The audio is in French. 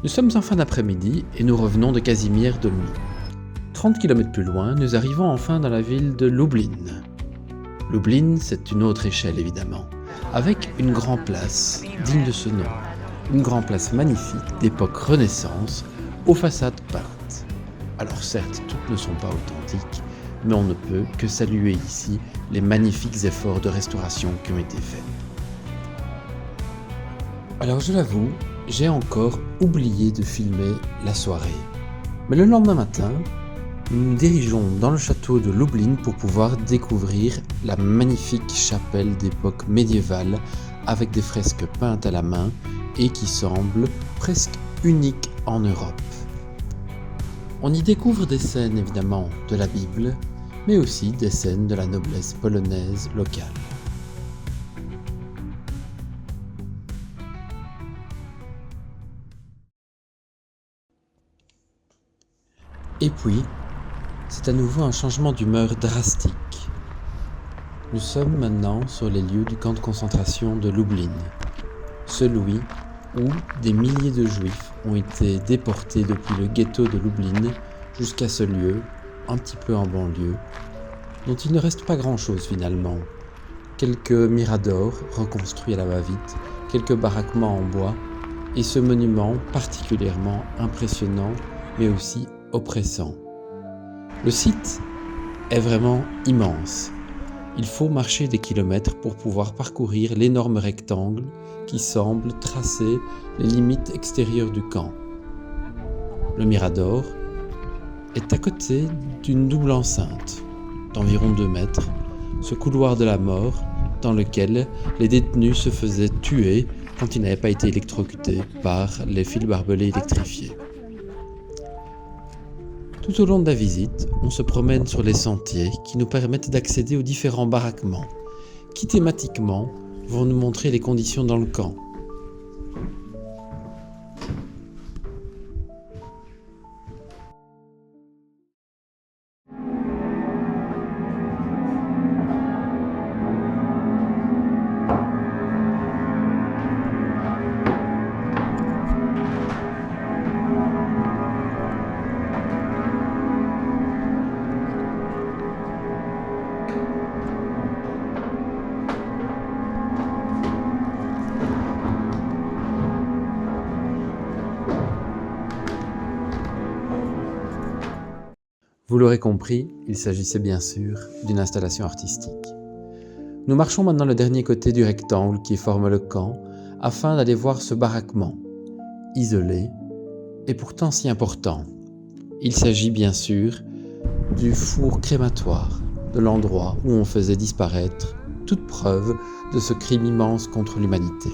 Nous sommes en fin d'après-midi et nous revenons de Kazimierz Dolny. 30 km plus loin, nous arrivons enfin dans la ville de Lublin. Lublin, c'est une autre échelle évidemment, avec une grande place digne de ce nom. Une grande place magnifique d'époque Renaissance, aux façades peintes. Alors certes, toutes ne sont pas authentiques, mais on ne peut que saluer ici les magnifiques efforts de restauration qui ont été faits. Alors je l'avoue, j'ai encore oublié de filmer la soirée. Mais le lendemain matin, nous nous dirigeons dans le château de Lublin pour pouvoir découvrir la magnifique chapelle d'époque médiévale avec des fresques peintes à la main et qui semble presque unique en Europe. On y découvre des scènes évidemment de la Bible, mais aussi des scènes de la noblesse polonaise locale. Et puis, c'est à nouveau un changement d'humeur drastique. Nous sommes maintenant sur les lieux du camp de concentration de Lublin, celui où des milliers de juifs ont été déportés depuis le ghetto de Lublin jusqu'à ce lieu, un petit peu en banlieue, dont il ne reste pas grand-chose finalement. Quelques miradors reconstruits à la va-vite, quelques baraquements en bois, et ce monument particulièrement impressionnant, mais aussi oppressant. Le site est vraiment immense. Il faut marcher des kilomètres pour pouvoir parcourir l'énorme rectangle qui semble tracer les limites extérieures du camp. Le mirador est à côté d'une double enceinte d'environ 2 mètres, ce couloir de la mort dans lequel les détenus se faisaient tuer quand ils n'avaient pas été électrocutés par les fils barbelés électrifiés. Tout au long de la visite, on se promène sur les sentiers qui nous permettent d'accéder aux différents baraquements, qui thématiquement vont nous montrer les conditions dans le camp. Vous l'aurez compris, il s'agissait bien sûr d'une installation artistique. Nous marchons maintenant le dernier côté du rectangle qui forme le camp afin d'aller voir ce baraquement, isolé et pourtant si important. Il s'agit bien sûr du four crématoire, de l'endroit où on faisait disparaître toute preuve de ce crime immense contre l'humanité.